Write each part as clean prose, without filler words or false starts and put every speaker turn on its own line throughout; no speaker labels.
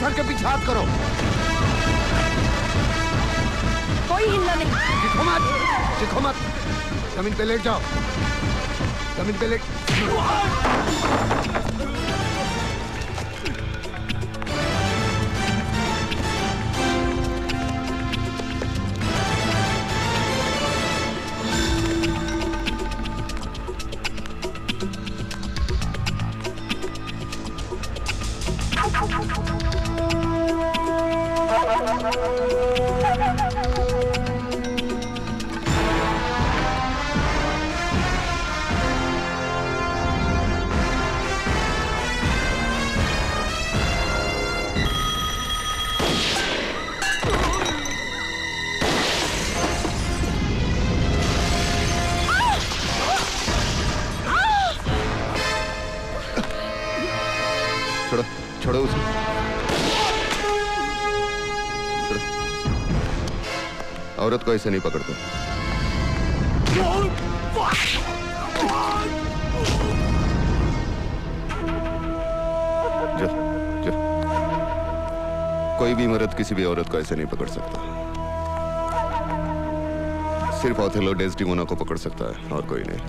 Sir के पीछे हाथ करो।
कोई हिलना नहीं।
चिखो मत। जमीन पे लेट जाओ। जमीन पे लेट। छोड़ो उसे। छोड़ो। औरत को ऐसे नहीं पकड़ते। जा, जा। कोई भी मर्द किसी भी औरत को ऐसे नहीं पकड़ सकता। सिर्फ ओथेलो डेस्टिमोना को पकड़ सकता है और कोई नहीं।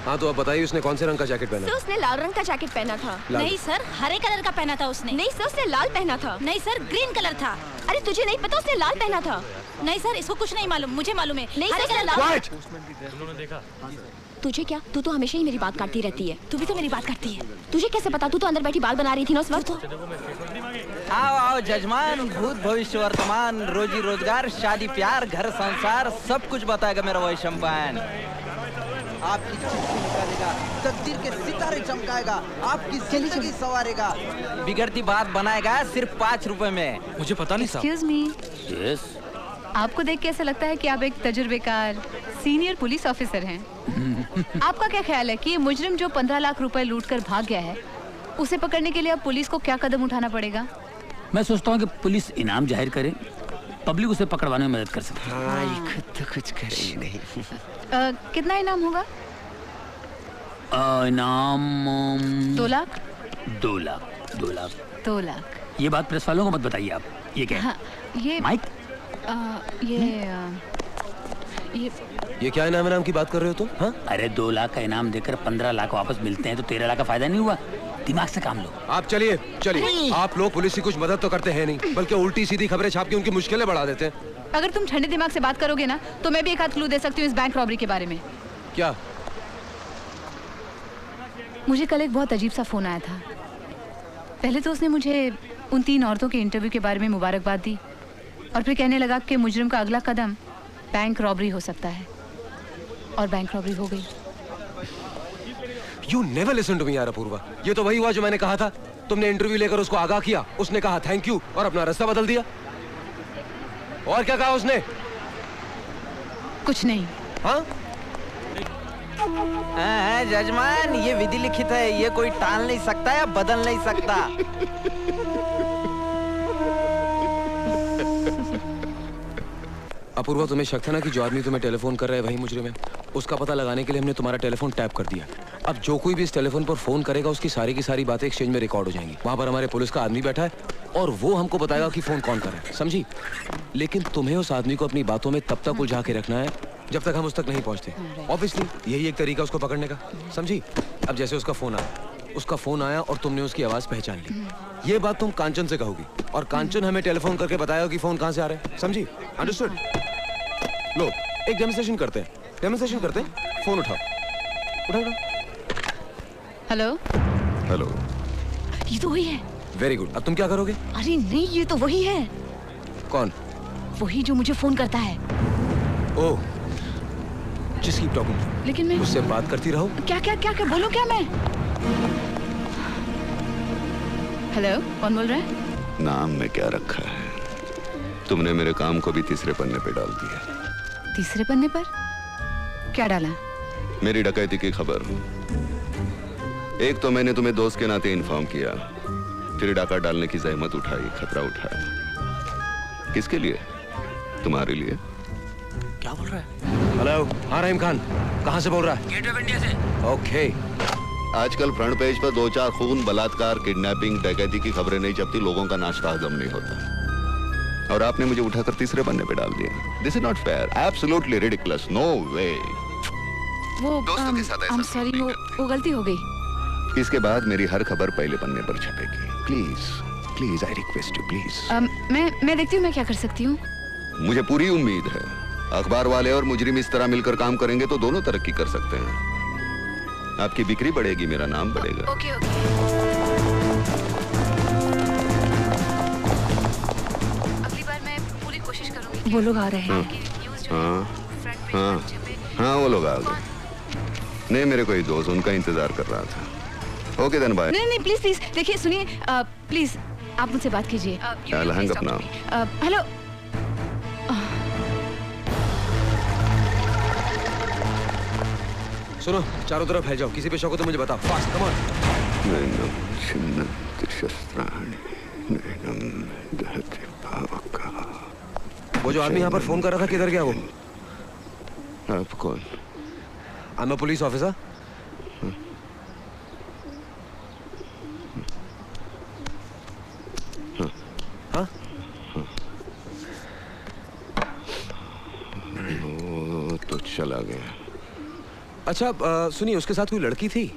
हाँ तो अब बताइए उसने कौन से रंग का जैकेट पहना?
सर उसने लाल रंग का जैकेट पहना था।
नहीं सर, हरे कलर का पहना था उसने।
नहीं सर उसने लाल पहना था।
नहीं सर, ग्रीन कलर था।
अरे तुझे नहीं पता उसने लाल पहना था?
नहीं सर, इसको कुछ नहीं मालूम, मुझे मालूम है।
नहीं
हरे
सर
कलर
लाल। तुझे क्या? तू तो हमेशा ही मेरी बात काटती रहती है।
तू भी तो मेरी बात करती है।
तुझे कैसे पता? तू तो अंदर बैठी बाल बना रही थी ना उस वक्त।
आओ आओ जजमान, भूत भविष्य वर्तमान, रोजी रोजगार, शादी प्यार, घर संसार, सब कुछ बताएगा मेरा वही शैंपेन। आपकी चिट्ठी निकालेगा, तकदीर के सितारे चमकाएगा, आपकी जिंदगी संवारेगा, बिगड़ती बात बनाएगा सिर्फ 5 रुपए में।
मुझे पता नहीं साहब।
Excuse me.
यस।
आपको देख के ऐसा लगता है कि आप एक तजुर्बेकार सीनियर पुलिस ऑफिसर हैं। आपका क्या ख्याल है कि ये मुजरिम जो 15 लाख रुपए लूट कर भाग गया है, उसे पकड़ने के लिए अब पुलिस को क्या कदम उठाना पड़ेगा?
मैं सोचता हूँ कि पुलिस इनाम जाहिर करे, पब्लिक उसे पकड़वाने में मदद कर सकती है।
हाँ, ये खुद तो कुछ करेगी नहीं।
कितना इनाम होगा?
इनाम
2 लाख।
2 लाख 2 लाख
2 लाख।
ये बात प्रेस वालों को मत बताइए आप। ये क्या है?
हाँ, ये
माइक।
ये क्या इनाम की बात कर रहे हो तुम? हाँ?
अरे 2 लाख का इनाम देकर 15 लाख वापस मिलते हैं तो 13 लाख का फायदा नहीं हुआ? दिमाग से काम लो।
आप चलिए चलिए। आप लोग पुलिस की कुछ मदद तो करते हैं नहीं, बल्कि उल्टी सीधी खबरें छाप के उनकी मुश्किलें बढ़ा देते हैं।
अगर तुम ठंडे दिमाग से बात करोगे ना तो मैं भी एक आध क्लू दे सकती हूँ इस बैंक रॉबरी के बारे में।
क्या?
मुझे कल एक बहुत अजीब सा फोन आया था। पहले तो उसने मुझे उन 3 औरतों के इंटरव्यू के बारे में मुबारकबाद दी और फिर कहने लगा कि मुजरिम का अगला कदम बैंक रॉबरी हो सकता है, और बैंक रॉबरी हो गई।
You never listen to me यार अपूर्वा। ये तो वही हुआ जो मैंने कहा था। तुमने इंटरव्यू लेकर उसको आगाह किया, उसने कहा थैंक यू और अपना रास्ता बदल दिया। और क्या कहा उसने?
कुछ नहीं।
हाँ? जजमान, ये विधि लिखित है, ये कोई टाल नहीं सकता या बदल नहीं सकता।
अपूर्वा, तुम्हें शक था ना कि जो आदमी तुम्हें टेलीफोन कर रहा है वही मुजरिम है। उसका पता लगाने के लिए हमने तुम्हारा टेलीफोन टैप कर दिया। अब जो कोई भी इस टेलीफोन पर फोन करेगा उसकी सारी की सारी बातें एक्सचेंज में रिकॉर्ड हो जाएंगी। वहां पर हमारे पुलिस का आदमी बैठा है और वो हमको बताएगा कि फोन कौन कर रहा है, समझी? लेकिन तुम्हें उस आदमी को अपनी बातों में तब तक उलझा के रखना है जब तक हम उस तक नहीं पहुंचते। ऑब्वियसली यही एक तरीका उसको पकड़ने का, समझी? अब जैसे उसका फोन आया और तुमने उसकी आवाज पहचान ली, ये बात तुम कांचन से कहोगी और कांचन हमें टेलीफोन करके बताएगा कि फोन कहां से आ रहा है, समझी? अंडरस्टूड? लो, एक डेमोंस्ट्रेशन करते हैं। फोन उठाओ।
हेलो।
हेलो।
ये तो वही है।
Very good. अब तुम क्या करोगे?
अरे नहीं, ये तो वही है।
कौन?
वही जो मुझे फोन करता है।
ओह, जस्ट कीप टॉकिंग।
लेकिन मैं
उससे बात करती रहो।
क्या बोलूं क्या मैं? हेलो, कौन बोल रहा है?
नाम में क्या रखा है? तुमने मेरे काम को भी तीसरे पन्ने पे डाल दिया।
तीसरे पन्ने पर? क्या डाला?
मेरी डकैती की खबर। एक तो मैंने तुम्हें दोस्त के नाते इन्फॉर्म किया,
फिर डाका डालने की जहमत उठाई, खतरा उठाया। किसके लिए? तुम्हारे लिए।
क्या बोल रहा है? हेलो, हाँ रहीम खान, कहाँ से बोल रहा है?
गेट ऑफ इंडिया से।
ओके।
आजकल फ्रंट पेज पर 2-4 खून, बलात्कार, किडनैपिंग, डकैती की खबरें नहीं छपती, लोगों का नाश्ता हजम नहीं होता। और आपने मुझे उठाकर तीसरे पन्ने पे डाल दिया। This is not fair, absolutely ridiculous, no way.
वो
दोस्तों के साथ ऐसा
सॉरी,
नहीं
वो गलती हो गई।
इसके बाद मेरी हर खबर पहले पन्ने पर छपेगी। Please please, I request you, please.
मैं देखती हूँ मैं क्या कर सकती हूँ।
मुझे पूरी उम्मीद है अखबार वाले और मुजरिम इस तरह मिलकर काम करेंगे तो दोनों तरक्की कर सकते हैं। आपकी बिक्री बढ़ेगी, मेरा नाम बढ़ेगा।
Okay okay. अगली बार मैं पूरी कोशिश करूंगी। वो लोग आ रहे हैं।
हाँ हाँ, वो लोग आ गए। नहीं, मेरे कोई दोस्त उनका इंतजार कर रहा था। Okay then, bye.
नहीं नहीं, प्लीज प्लीज देखिए, सुनिए, प्लीज आप मुझसे बात कीजिए।
Hang up now.
हेलो।
सुनो, चारों तरफ फैल जाओ, किसी पे शक हो तो मुझे बताओ। Fast, come on. वो जो आदमी यहाँ पर फोन कर रहा था, किधर गया वो?
आप कौन?
I am a police officer. हाँ?
वो तो चला गया।
अच्छा, सुनिए, उसके साथ कोई लड़की थी?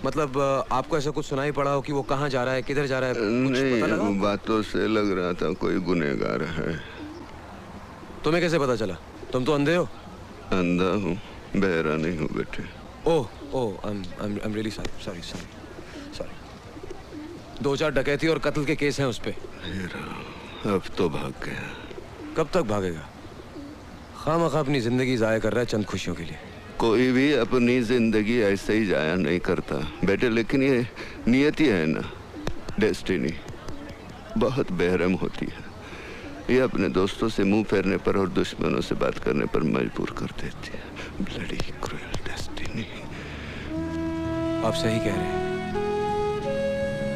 मतलब आपको ऐसा कुछ सुनाई पड़ा हो कि वो कहाँ जा रहा है, किधर जा रहा है? कुछ पता लगा?
नहीं, बातों से लग रहा था कोई गुनहगार है।
तुम्हें कैसे पता चला? तुम तो अंधे हो।
अंधा हूँ, बहरा नहीं हूँ बेटे।
ओह ओह, आई एम रियली सॉरी। 2-4 डकैती और कत्ल के केस हैं उस पे।
अब तो भाग गया।
कब तक भागेगा? खामखा अपनी जिंदगी जाया कर रहा है चंद खुशियों के लिए।
कोई भी अपनी जिंदगी ऐसे ही जाया नहीं करता बेटे, लेकिन ये नियति है ना, डेस्टिनी, बहुत बेरहम होती है। ये अपने दोस्तों से मुंह फेरने पर और दुश्मनों से बात करने पर मजबूर कर देती है। Bloody cruel destiny.
आप सही कह रहे हैं।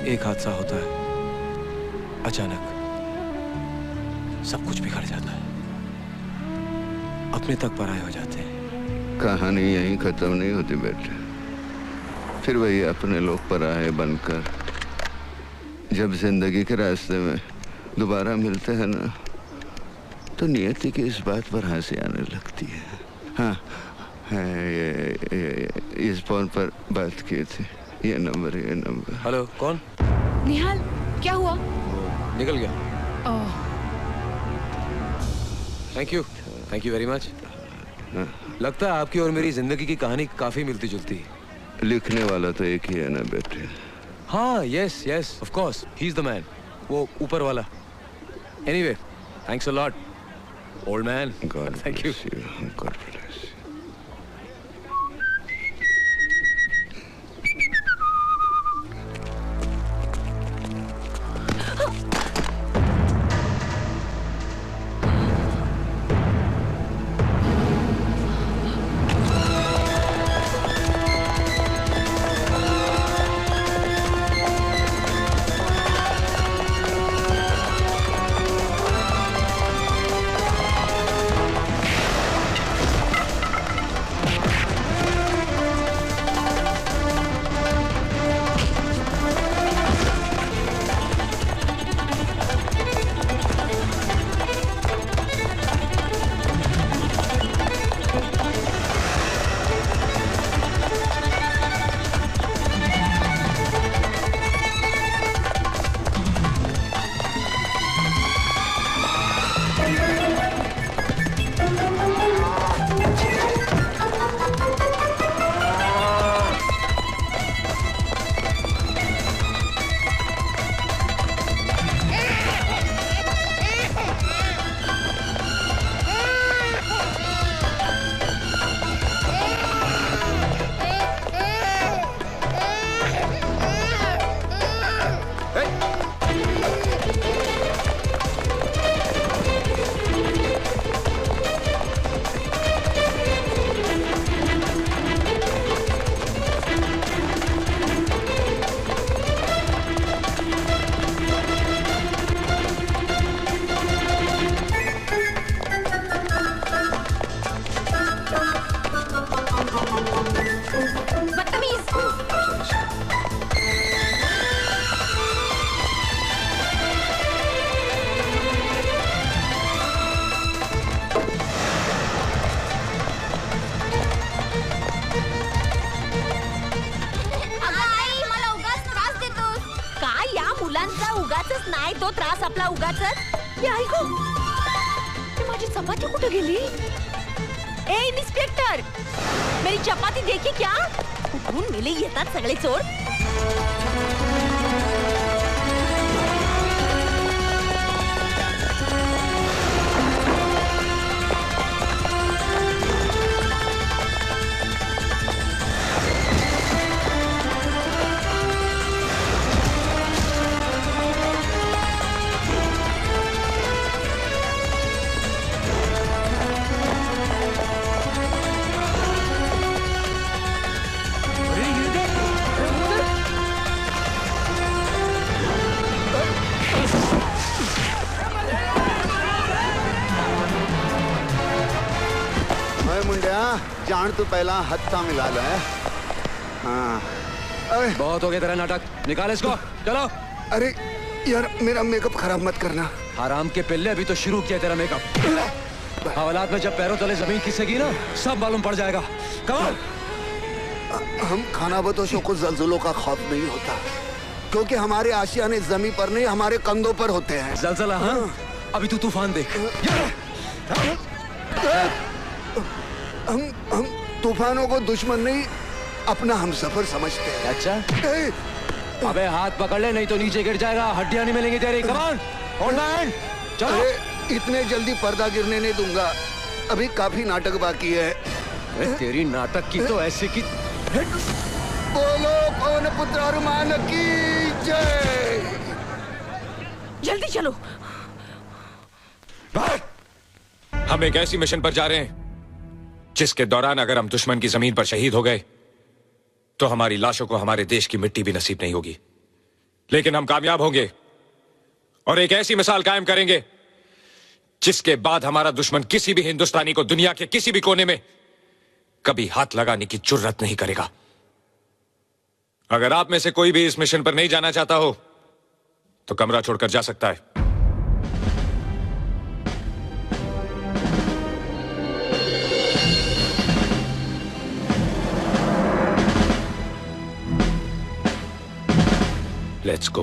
एक हादसा होता है, अचानक सब कुछ बिगड़ जाता है, अपने तक पराये हो जाते हैं।
कहानी यहीं खत्म नहीं होती बेटे। फिर वही अपने लोग पराये बनकर जब जिंदगी के रास्ते में दोबारा मिलते हैं ना, तो नियति की इस बात पर हंसी आने लगती है। हाँ, ये इस फोन पर बात की थी। ये नंबर।
हेलो, कौन?
निहाल, क्या हुआ?
निकल गया।
ओह,
थैंक यू वेरी मच। लगता है आपकी और मेरी जिंदगी की कहानी काफी मिलती जुलती है।
लिखने वाला तो एक ही है ना बेटे।
हाँ, yes of course, he is the man, वो ऊपर वाला। Anyway, thanks a lot old man. Thank you.
God bless you.
तो त्रास आपला उगाच.
हे ऐक माझी चपाती कुठे गेली?
ए इन्स्पेक्टर, मेरी चपाती देखी क्या? कुठून मेले येतात सगळे चोर.
जान तू पहला हत्था मिला लो है. हाँ. अरे
बहुत हो गया तेरा नाटक, निकाल इसको, चलो.
अरे यार मेरा मेकअप खराब मत करना.
हराम के पिल्ले, अभी तो शुरू किया तेरा मेकअप. हवालात में जब पैरों तले जमीन खिसकेगी ना, सब मालूम पड़ जाएगा. कमाल.
हम खानाबदोशों को जल्जलों का खौफ नहीं होता, क्योंकि हमारे आशियाने जमीन पर नहीं हमारे कंधों पर होते हैं.
जलजला? हाँ, अभी तू तूफान देख.
हम तूफानों को दुश्मन नहीं अपना हमसफर समझते हैं.
अच्छा. अबे हाथ पकड़ ले, नहीं तो नीचे गिर जाएगा, हड्डियां नहीं मिलेंगी तेरी. Come on, hold hand. चलो.
इतने जल्दी पर्दा गिरने नहीं दूंगा, अभी काफी नाटक बाकी है.
तेरी नाटक की तो ऐसे की.
बोलो पवन पुत्र हनुमान की जय.
जल्दी चलो.
हम एक ऐसी मिशन पर जा रहे हैं जिसके दौरान अगर हम दुश्मन की जमीन पर शहीद हो गए तो हमारी लाशों को हमारे देश की मिट्टी भी नसीब नहीं होगी. लेकिन हम कामयाब होंगे और एक ऐसी मिसाल कायम करेंगे जिसके बाद हमारा दुश्मन किसी भी हिंदुस्तानी को दुनिया के किसी भी कोने में कभी हाथ लगाने की जुर्रत नहीं करेगा. अगर आप में से कोई भी इस मिशन पर नहीं जाना चाहता हो तो कमरा छोड़कर जा सकता है. Let's go.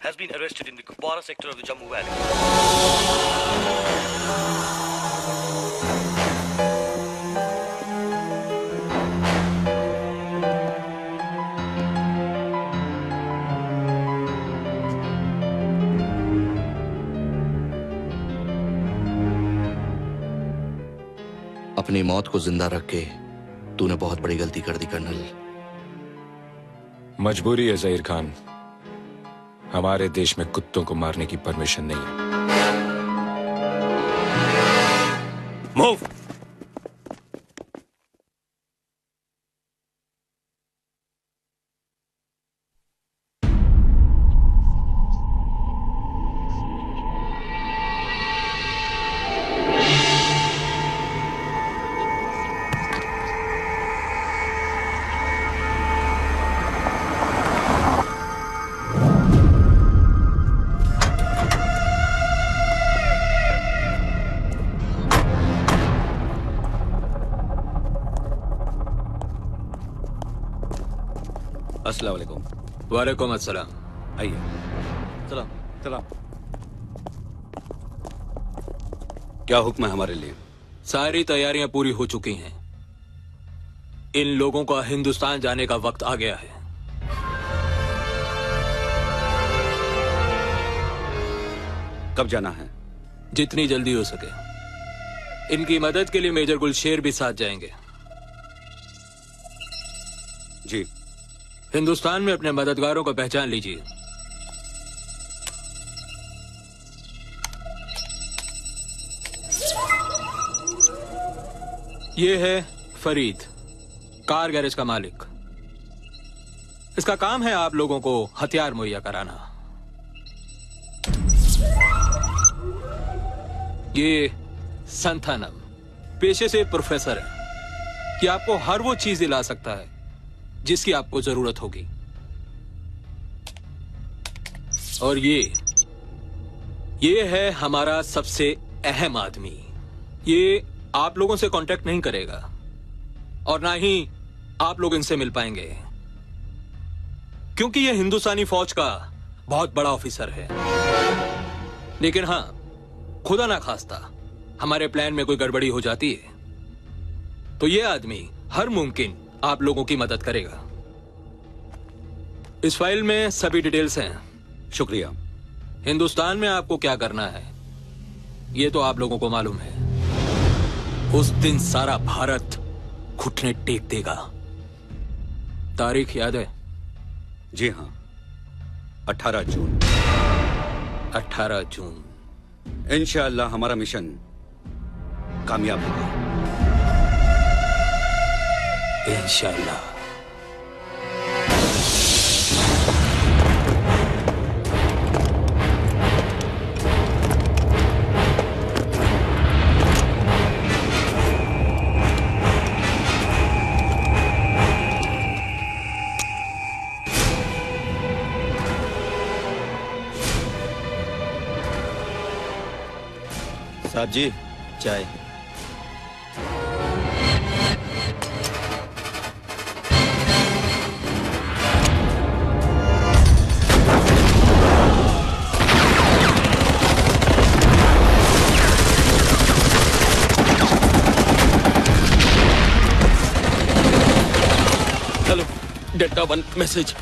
has been arrested in the Kupwara sector of the Jammu Valley.
अपनी मौत को जिंदा रख के तूने बहुत बड़ी गलती कर दी कर्नल।
मजबूरी है ज़हीर खान, हमारे देश में कुत्तों को मारने की परमिशन नहीं है।
Move!
अस्सलाम वालेकुम।
वालेकुम अस्सलाम।
आइए। चलो चलो। क्या हुक्म है हमारे लिए?
सारी तैयारियां पूरी हो चुकी हैं। इन लोगों का हिंदुस्तान जाने का वक्त आ गया है।
कब जाना है?
जितनी जल्दी हो सके। इनकी मदद के लिए मेजर गुलशेर भी साथ जाएंगे।
जी।
हिंदुस्तान में अपने मददगारों को पहचान लीजिए। ये है फरीद, कार गैरेज का मालिक। इसका काम है आप लोगों को हथियार मुहैया कराना। ये संथानम पेशे से प्रोफेसर है कि आपको हर वो चीज दिला सकता है जिसकी आपको जरूरत होगी। और ये है हमारा सबसे अहम आदमी। ये आप लोगों से कांटेक्ट नहीं करेगा और ना ही आप लोग इनसे मिल पाएंगे, क्योंकि ये हिंदुस्तानी फौज का बहुत बड़ा ऑफिसर है। लेकिन हां, खुदा ना खास्ता हमारे प्लान में कोई गड़बड़ी हो जाती है तो ये आदमी हर मुमकिन आप लोगों की मदद करेगा। इस फाइल में सभी डिटेल्स हैं।
शुक्रिया।
हिंदुस्तान में आपको क्या करना है ये तो आप लोगों को मालूम है। उस दिन सारा भारत घुटने टेक देगा। तारीख याद है?
जी हां, 18 जून।
18 जून।
इंशाअल्लाह हमारा मिशन कामयाब होगा।
इंशाअल्लाह।
साहब जी, चाय।
Hello, delta 1 message.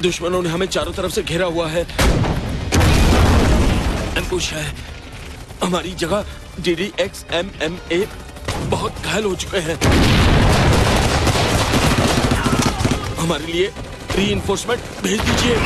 दुश्मनों ने हमें चारों तरफ से घेरा हुआ है। एम्बुश है। हमारी जगह DDXMMA बहुत घायल हो चुके हैं। हमारे लिए रीइंफोर्समेंट भेज दीजिए।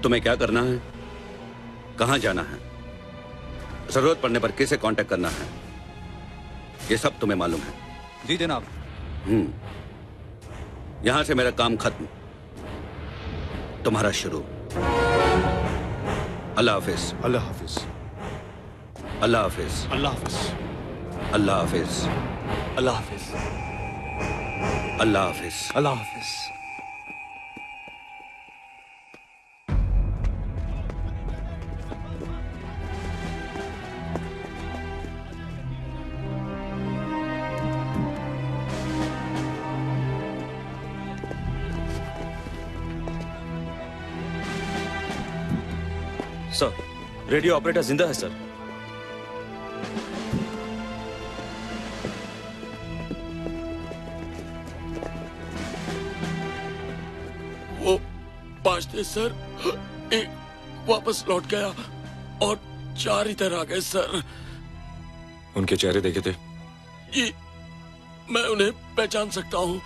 तुम्हें क्या करना है, कहां जाना है, जरूरत पड़ने पर किसे कांटेक्ट करना है, ये सब तुम्हें मालूम है?
जी जनाब।
यहां से मेरा काम खत्म, तुम्हारा शुरू। अल्लाह हाफिज।
अल्लाह हाफिज।
अल्लाह हाफिज।
अल्लाह हाफिज।
अल्लाह हाफिज।
अल्लाह हाफिज।
अल्लाह हाफिज।
अल्लाह हाफिज।
सर, रेडियो ऑपरेटर जिंदा है सर।
वो 5 थे सर, एक वापस लौट गया और 4 इधर आ गए सर।
उनके चेहरे देखे थे?
जी, मैं उन्हें पहचान सकता हूँ।